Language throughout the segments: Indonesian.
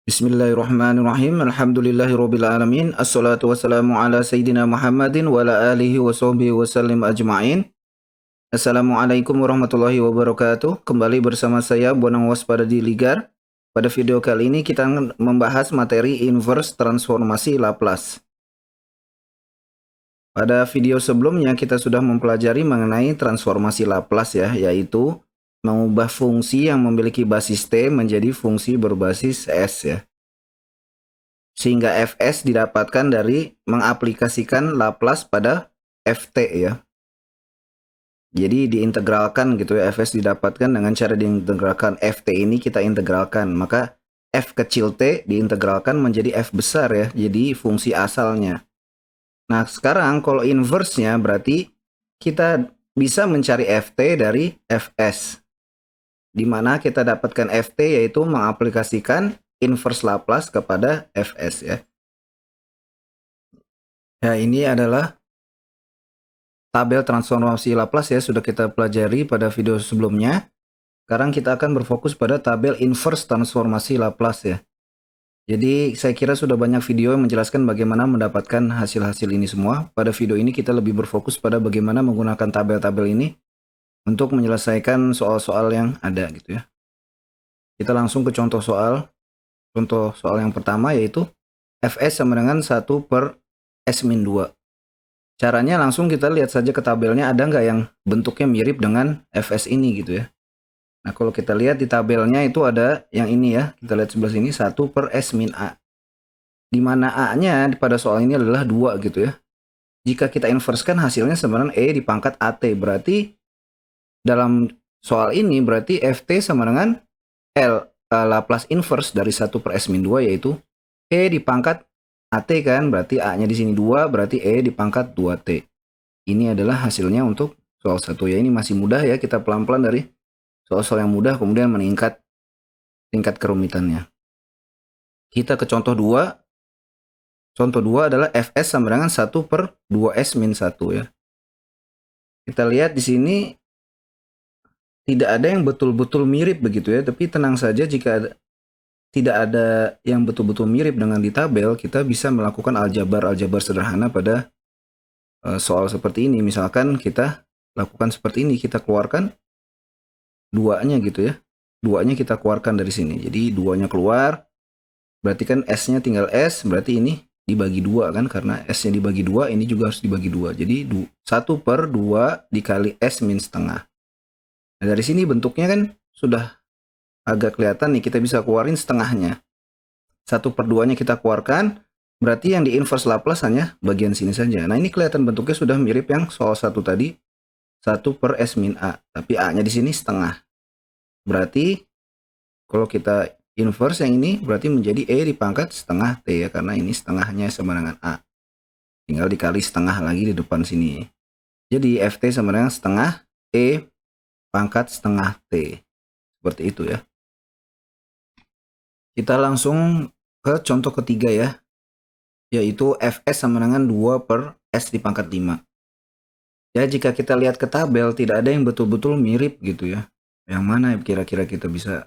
Bismillahirrahmanirrahim. Alhamdulillahirabbil alamin. Assalatu wassalamu ala sayyidina Muhammadin wa ala alihi wa sahbihi wasallim ajma'in. Assalamualaikum warahmatullahi wabarakatuh. Kembali bersama saya Bonang Waspada di Ligar. Pada video kali ini kita membahas materi inverse transformasi Laplace. Pada video sebelumnya kita sudah mempelajari mengenai transformasi Laplace ya, yaitu mengubah fungsi yang memiliki basis T menjadi fungsi berbasis S ya. Sehingga Fs didapatkan dari mengaplikasikan Laplace pada Ft ya. Jadi diintegralkan gitu ya, Fs didapatkan dengan cara diintegralkan Ft ini kita integralkan. Maka F kecil T diintegralkan menjadi F besar ya, jadi fungsi asalnya. Nah sekarang kalau inverse-nya berarti kita bisa mencari Ft dari Fs. Dimana kita dapatkan Ft yaitu mengaplikasikan inverse Laplace kepada Fs ya. Ya ini adalah tabel transformasi Laplace ya, sudah kita pelajari pada video sebelumnya. Sekarang kita akan berfokus pada tabel inverse transformasi Laplace ya. Jadi saya kira sudah banyak video yang menjelaskan bagaimana mendapatkan hasil-hasil ini semua. Pada video ini kita lebih berfokus pada bagaimana menggunakan tabel-tabel ini untuk menyelesaikan soal-soal yang ada gitu ya. Kita langsung ke contoh soal. Contoh soal yang pertama yaitu Fs sama dengan 1 per S-2. Caranya langsung kita lihat saja ke tabelnya ada nggak yang bentuknya mirip dengan Fs ini gitu ya. Nah kalau kita lihat di tabelnya itu ada yang ini ya, kita lihat sebelah sini 1 per S-A. Dimana A-nya pada soal ini adalah 2 gitu ya. Jika kita inversekan hasilnya sebenarnya E dipangkat AT, berarti dalam soal ini berarti Ft sama dengan Laplace inverse dari 1 per S-2 yaitu E dipangkat AT kan, berarti A-nya di sini 2, berarti E dipangkat 2T. Ini adalah hasilnya untuk soal 1 ya. Ini masih mudah ya, kita pelan-pelan dari soal-soal yang mudah kemudian meningkat tingkat kerumitannya. Kita ke contoh 2. Contoh 2 adalah Fs sama dengan 1 per 2S-1 ya. Kita lihat di sini tidak ada yang betul-betul mirip begitu ya, tapi tenang saja jika tidak ada yang betul-betul mirip dengan di tabel, kita bisa melakukan aljabar sederhana pada soal seperti ini. Misalkan kita lakukan seperti ini, kita keluarkan duanya gitu ya. Duanya kita keluarkan dari sini. Jadi duanya keluar, berarti kan S-nya tinggal S, berarti ini dibagi 2 kan, karena S-nya dibagi 2, ini juga harus dibagi 2. Jadi 1 per 2 dikali S min setengah. Nah dari sini bentuknya kan sudah agak kelihatan nih, kita bisa keluarin setengahnya. 1 per 2-nya kita keluarkan, berarti yang di inverse Laplace hanya bagian sini saja. Nah ini kelihatan bentuknya sudah mirip yang soal 1 tadi, 1 per S min A, tapi A-nya di sini setengah. Berarti kalau kita inverse yang ini berarti menjadi E dipangkat setengah T ya, karena ini setengahnya sama dengan A. Tinggal dikali setengah lagi di depan sini. Jadi Ft sama dengan setengah E pangkat setengah T. Seperti itu ya. Kita langsung ke contoh ketiga ya, yaitu Fs sama dengan 2 per S dipangkat 5. Ya jika kita lihat ke tabel tidak ada yang betul-betul mirip gitu ya. Yang mana kira-kira kita bisa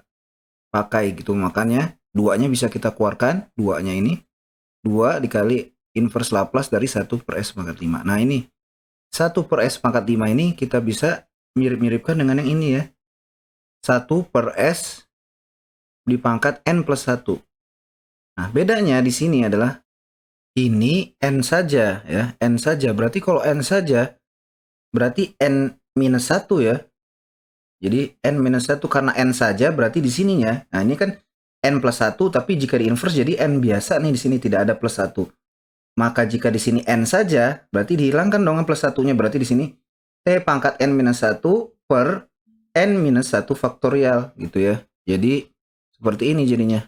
pakai gitu, makanya duanya bisa kita keluarkan, duanya ini 2 dikali inverse Laplace dari 1 per S pangkat 5. Nah ini 1 per S pangkat 5 ini kita bisa mirip-miripkan dengan yang ini ya, 1 per S dipangkat N plus 1. Nah bedanya di sini adalah ini N saja ya, N saja, berarti kalau N saja berarti N minus 1 ya. Jadi N minus 1 karena N saja berarti di sininya. Nah ini kan N plus 1, tapi jika di inverse jadi N biasa nih, di sini tidak ada plus 1. Maka jika di sini N saja berarti dihilangkan dong plus 1-nya, berarti di sini T pangkat N minus 1 per N minus 1 faktorial gitu ya. Jadi seperti ini jadinya.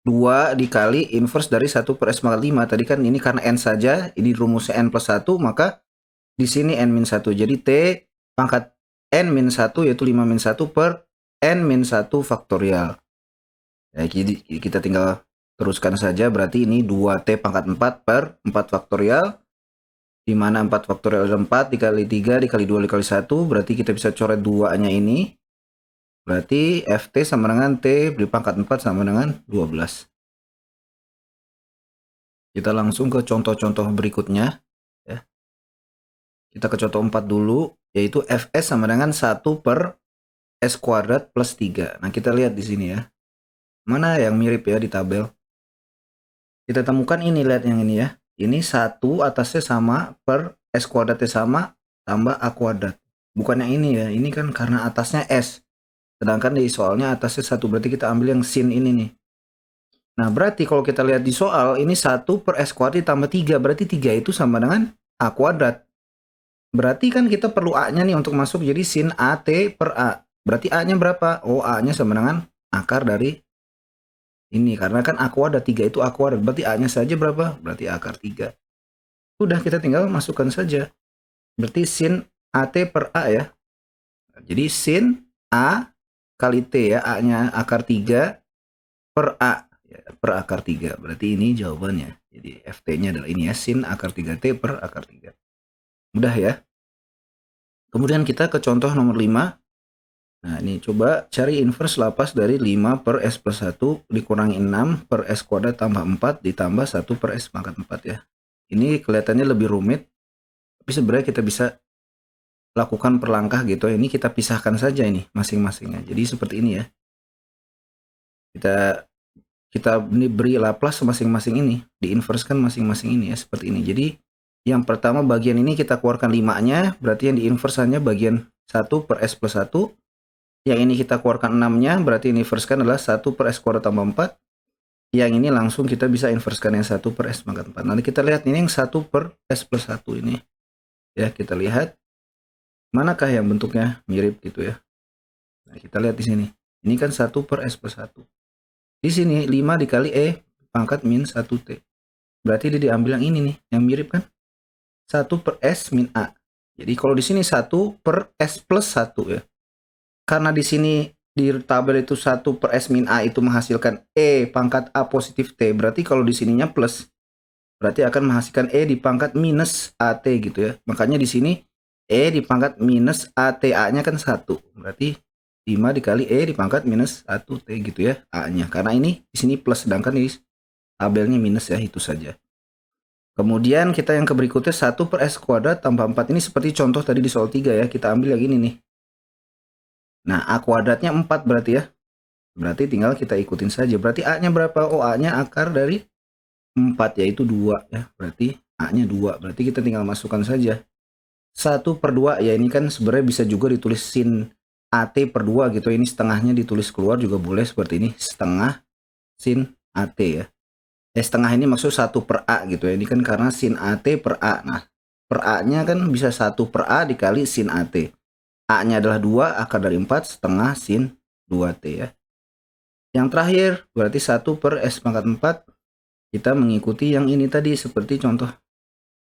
2 dikali inverse dari 1 per S pangkat 5. Tadi kan ini karena N saja, ini rumusnya N plus 1, maka di sini N minus 1. Jadi T pangkat N min 1 yaitu 5 min 1 per N min 1 faktorial. Ya, kita tinggal teruskan saja, berarti ini 2T pangkat 4 per 4 faktorial. Di mana 4 faktorial adalah 4 dikali 3 dikali 2 dikali 1, berarti kita bisa coret 2-nya ini. Berarti Ft sama dengan T di pangkat 4 sama dengan 12. Kita langsung ke contoh-contoh berikutnya. Ya. Kita ke contoh 4 dulu, yaitu Fs sama dengan 1 per S kuadrat plus 3. Nah, kita lihat di sini ya. Mana yang mirip ya di tabel? Kita temukan ini, lihat yang ini ya. Ini 1 atasnya sama per S kuadratnya sama tambah A kuadrat. Bukan yang ini ya, ini kan karena atasnya S. Sedangkan di soalnya atasnya 1, berarti kita ambil yang sin ini nih. Nah, berarti kalau kita lihat di soal, ini 1 per S kuadrat ditambah 3. Berarti 3 itu sama dengan A kuadrat. Berarti kan kita perlu A-nya nih untuk masuk, jadi sin AT per A. Berarti A-nya berapa? Oh, A-nya sama dengan akar dari ini. Karena kan A kuadrat, 3 itu A kuadrat. Berarti A-nya saja berapa? Berarti akar 3. Udah, kita tinggal masukkan saja. Berarti sin AT per A ya. Jadi sin A kali T ya. A-nya akar 3 per A. Ya, per akar 3. Berarti ini jawabannya. Jadi FT-nya adalah ini ya. Sin akar 3T per akar 3. Mudah ya. Kemudian kita ke contoh nomor 5. Nah, ini coba cari inverse lapas dari 5 per S plus 1 dikurangi 6 per S kuadrat tambah 4 ditambah 1 per S pangkat 4 ya. Ini kelihatannya lebih rumit, tapi sebenarnya kita bisa lakukan per langkah gitu. Ini kita pisahkan saja ini masing-masingnya. Jadi seperti ini ya. Kita beri Laplace masing-masing ini, diinverskan masing-masing ini ya, seperti ini. Jadi yang pertama bagian ini kita keluarkan 5-nya, berarti yang diinverse hanya bagian 1 per S plus 1. Yang ini kita keluarkan 6-nya, berarti ini inverskan adalah 1 per S kuadrat tambah 4. Yang ini langsung kita bisa inverskan yang 1 per S pangkat 4. Nanti kita lihat ini yang 1 per S plus 1 ini. Ya, kita lihat manakah yang bentuknya mirip gitu ya. Nah, kita lihat di sini. Ini kan 1 per S plus 1. Di sini 5 dikali E pangkat min 1T. Berarti dia diambil yang ini nih, yang mirip kan? 1 per S min A. Jadi kalau di sini 1 per S plus 1 ya. Karena di sini di tabel itu 1 per S min A itu menghasilkan E pangkat A positif T. Berarti kalau di sininya plus, berarti akan menghasilkan E di pangkat minus AT gitu ya. Makanya di sini E di pangkat minus AT, A-nya kan 1. Berarti 5 dikali E di pangkat minus 1T gitu ya, A-nya. Karena ini di sini plus, sedangkan di tabelnya minus ya, itu saja. Kemudian kita yang ke berikutnya 1 per S kuadrat tambah 4. Ini seperti contoh tadi di soal 3 ya. Kita ambil yang ini nih. Nah, A kuadratnya 4 berarti ya. Berarti tinggal kita ikutin saja. Berarti A-nya berapa? Oh, A-nya akar dari 4, yaitu 2 ya. Berarti A-nya 2. Berarti kita tinggal masukkan saja. 1 per 2 ya, ini kan sebenarnya bisa juga ditulis sin AT per 2 gitu. Ini setengahnya ditulis keluar juga boleh seperti ini. Setengah sin AT ya. Setengah ini maksud 1 per A gitu ya. Ini kan karena sin AT per A. Nah, per A-nya kan bisa 1 per A dikali sin AT. A-nya adalah 2, akar dari 4, setengah sin 2T ya. Yang terakhir, berarti 1 per S pangkat 4. Kita mengikuti yang ini tadi, seperti contoh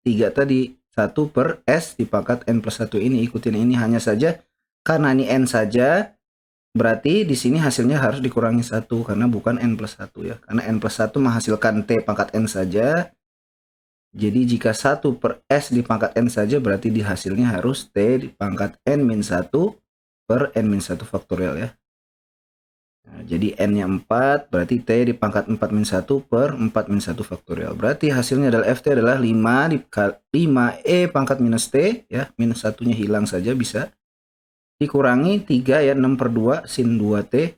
3 tadi. 1 per S di pangkat N plus 1 ini. Ikutin ini hanya saja, karena ini N saja, berarti di sini hasilnya harus dikurangi 1, karena bukan N plus 1 ya. Karena N plus 1 menghasilkan T pangkat N saja. Jadi jika 1 per S di pangkat N saja, berarti di hasilnya harus T di pangkat N-1 per N-1 faktorial ya. Nah, jadi N-nya 4, berarti T di pangkat 4-1 per 4-1 faktorial. Berarti hasilnya adalah FT adalah 5 dikali 5E pangkat minus T ya. Minus 1-nya hilang saja bisa. Dikurangi 3 ya, 6 per 2 sin 2T.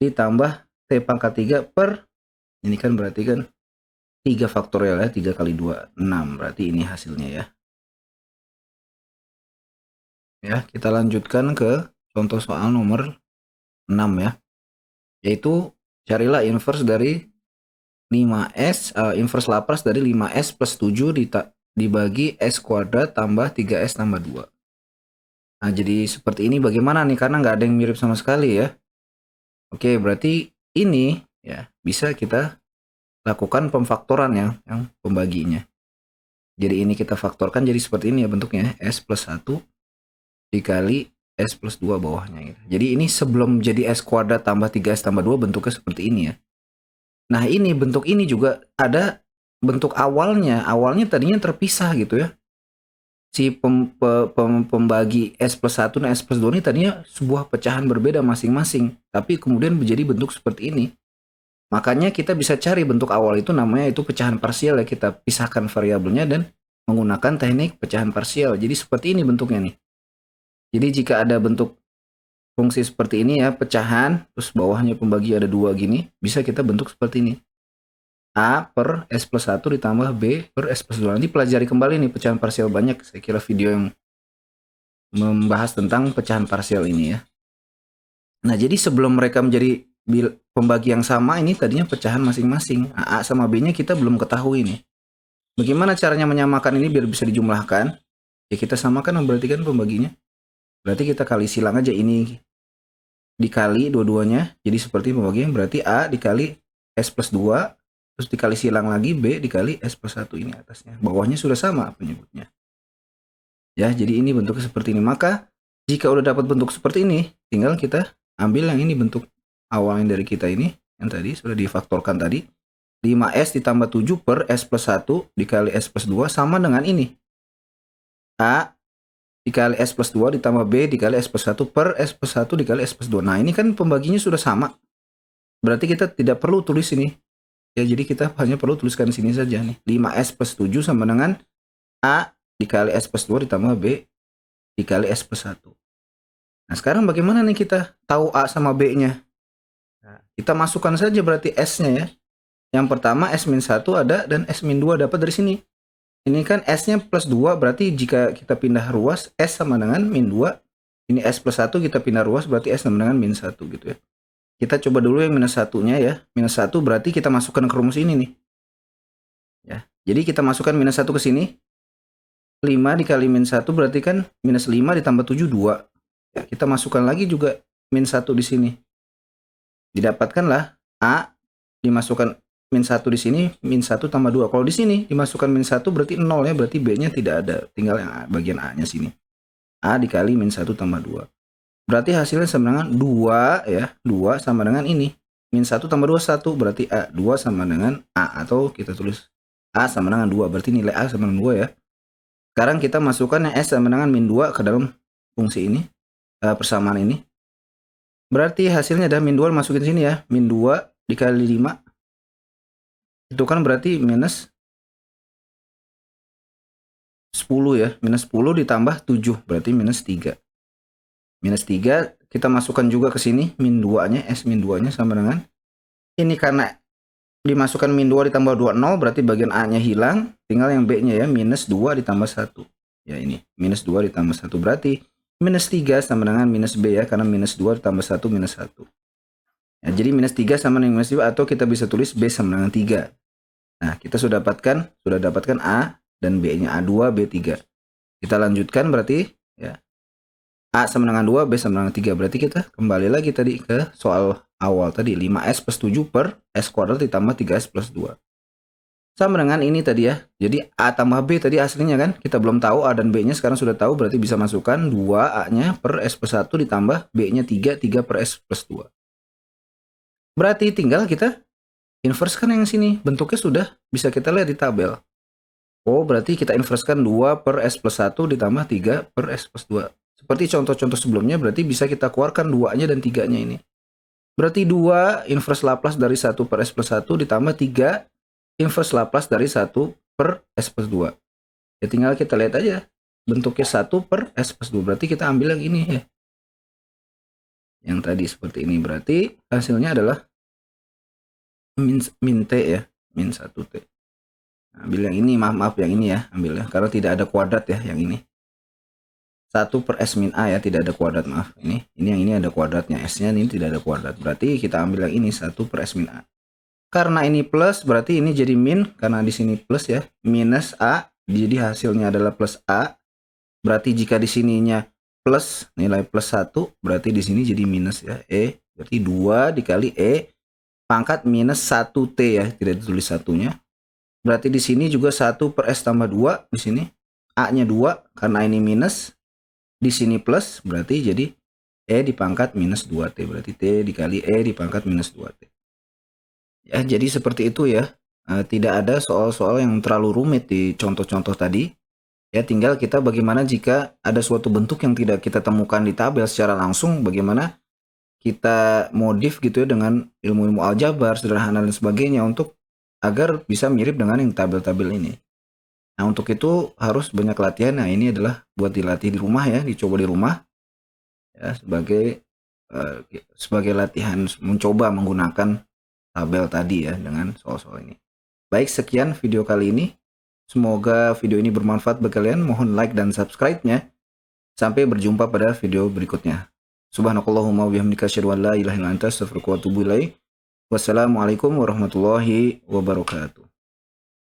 Ditambah T pangkat 3 per, ini kan berarti kan 3 faktorial ya, 3 kali 2, 6. Berarti ini hasilnya ya. Ya, kita lanjutkan ke contoh soal nomor 6 ya. Yaitu carilah inverse dari 5S, inverse Laplace dari 5S plus 7 dibagi S kuadrat tambah 3S tambah 2. Nah, jadi seperti ini bagaimana nih? Karena nggak ada yang mirip sama sekali ya. Oke, berarti ini ya bisa kita lakukan pemfaktoran ya, yang pembaginya. Jadi ini kita faktorkan jadi seperti ini ya bentuknya, S plus 1 dikali S plus 2 bawahnya gitu. Jadi ini sebelum jadi S kuadrat tambah 3S tambah 2 bentuknya seperti ini ya. Nah, ini bentuk ini juga ada bentuk awalnya. Awalnya tadinya terpisah gitu ya. Si pembagi S plus 1 dan S plus 2 ini tadinya sebuah pecahan berbeda masing-masing. Tapi kemudian menjadi bentuk seperti ini. Makanya kita bisa cari bentuk awal itu namanya itu pecahan parsial ya. Kita pisahkan variabelnya dan menggunakan teknik pecahan parsial. Jadi seperti ini bentuknya nih. Jadi jika ada bentuk fungsi seperti ini ya, pecahan, terus bawahnya pembagi ada 2 gini, bisa kita bentuk seperti ini. A per S plus 1 ditambah B per S plus 2. Nanti pelajari kembali nih pecahan parsial banyak. Saya kira video yang membahas tentang pecahan parsial ini ya. Nah, jadi sebelum mereka menjadi pembagi yang sama, ini tadinya pecahan masing-masing. Nah, A sama B-nya kita belum ketahui nih. Bagaimana caranya menyamakan ini biar bisa dijumlahkan? Ya kita samakan berarti kan pembaginya. Berarti kita kali silang aja ini dikali dua-duanya. Jadi seperti pembagian berarti A dikali S plus 2. Terus dikali silang lagi B dikali S plus 1 ini atasnya. Bawahnya sudah sama penyebutnya. Ya, jadi ini bentuknya seperti ini. Maka, jika udah dapat bentuk seperti ini, tinggal kita ambil yang ini bentuk awalnya dari kita ini. Yang tadi sudah difaktorkan tadi. 5S ditambah 7 per S plus 1 dikali S plus 2 sama dengan ini. A dikali S plus 2 ditambah B dikali S plus 1 per S plus 1 dikali S plus 2. Nah, ini kan pembaginya sudah sama. Berarti kita tidak perlu tulis ini. Ya, jadi kita hanya perlu tuliskan sini saja nih. 5S plus 7 sama dengan A dikali S plus 2 ditambah B dikali S plus 1. Nah, sekarang bagaimana nih kita tahu A sama B-nya? Nah, kita masukkan saja berarti S-nya ya. Yang pertama S-1 ada dan S-2 dapat dari sini. Ini kan S-nya plus 2, berarti jika kita pindah ruas, S sama dengan min 2. Ini S plus 1, kita pindah ruas, berarti S sama dengan min 1 gitu ya. Kita coba dulu yang minus 1-nya ya. Minus 1 berarti kita masukkan ke rumus ini nih. Ya, jadi kita masukkan minus 1 ke sini. 5 dikali min 1 berarti kan minus 5 ditambah 7, 2. Ya, kita masukkan lagi juga min 1 di sini. Didapatkanlah A, dimasukkan min 1 di sini, min 1 tambah 2. Kalau di sini dimasukkan min 1 berarti 0 ya, berarti B-nya tidak ada. Tinggal yang bagian A-nya sini. A dikali min 1 tambah 2. Berarti hasilnya sama dengan 2 ya. 2 sama dengan ini. Min 1 tambah 2, 1. Berarti A. 2 sama dengan A. Atau kita tulis A sama dengan 2. Berarti nilai A sama dengan 2 ya. Sekarang kita masukkan yang S sama dengan min 2 ke dalam fungsi ini. Persamaan ini. Berarti hasilnya adalah min 2 masukin sini ya. Min 2 dikali 5. Itu kan berarti minus 10 ya. Minus 10 ditambah 7. Berarti minus 3. Minus 3, kita masukkan juga ke sini, min 2-nya, S min 2-nya sama dengan, ini karena dimasukkan min 2 ditambah 2, 0, berarti bagian A-nya hilang, tinggal yang B-nya ya, minus 2 ditambah 1. Ya ini, minus 2 ditambah 1, berarti minus 3 sama dengan minus B ya, karena minus 2 ditambah 1, minus 1. Ya, jadi minus 3 sama dengan minus 2, atau kita bisa tulis B sama dengan 3. Nah, kita sudah dapatkan A dan B-nya, A2, B3. Kita lanjutkan berarti, ya. A sama dengan 2, B sama dengan 3. Berarti kita kembali lagi tadi ke soal awal tadi. 5S plus 7 per S kuadrat ditambah 3S plus 2. Sama dengan ini tadi ya. Jadi A tambah B tadi aslinya kan. Kita belum tahu A dan B-nya, sekarang sudah tahu. Berarti bisa masukkan 2A-nya per S plus 1 ditambah B-nya 3, 3 per S plus 2. Berarti tinggal kita inversekan yang sini. Bentuknya sudah bisa kita lihat di tabel. Oh, berarti kita inversekan 2 per S plus 1 ditambah 3 per S plus 2. Seperti contoh-contoh sebelumnya, berarti bisa kita keluarkan 2-nya dan 3-nya ini. Berarti 2 inverse Laplace dari 1 per S plus 1 ditambah 3 inverse Laplace dari 1 per S plus 2. Ya tinggal kita lihat aja. Bentuknya 1 per S plus 2. Berarti kita ambil yang ini ya. Yang tadi seperti ini. Berarti hasilnya adalah min T ya. Min 1T. Ambil yang ini, maaf yang ini ya. Ambil ya. Karena tidak ada kuadrat ya yang ini. 1 per S min A ya, tidak ada kuadrat, maaf. Ini yang ini ada kuadratnya, S-nya ini tidak ada kuadrat. Berarti kita ambil yang ini 1 per S min A. Karena ini plus, berarti ini jadi min, karena di sini plus ya, minus A, jadi hasilnya adalah plus A. Berarti jika di sininya plus, nilai plus 1, berarti di sini jadi minus ya, E. Berarti 2 dikali E pangkat minus 1T ya, tidak ditulis satunya. Berarti di sini juga 1 per S tambah 2, di sini A-nya 2, karena ini minus. Di sini plus, berarti jadi E dipangkat minus 2T. Berarti T dikali E dipangkat minus 2T. Ya, jadi seperti itu ya. Tidak ada soal-soal yang terlalu rumit di contoh-contoh tadi. Ya, tinggal kita bagaimana jika ada suatu bentuk yang tidak kita temukan di tabel secara langsung, bagaimana kita modif gitu ya dengan ilmu-ilmu aljabar, sederhana dan sebagainya untuk agar bisa mirip dengan yang tabel-tabel ini. Nah, untuk itu harus banyak latihan. Nah, ini adalah buat dilatih di rumah ya, dicoba di rumah ya sebagai latihan mencoba menggunakan tabel tadi ya dengan soal-soal ini. Baik, sekian video kali ini. Semoga video ini bermanfaat bagi kalian. Mohon like dan subscribe-nya. Sampai berjumpa pada video berikutnya. Subhanakallahumma wabihamdika asyhadu an la ilaha illa anta astaghfiruka wa atubu ilaik. Wassalamualaikum warahmatullahi wabarakatuh.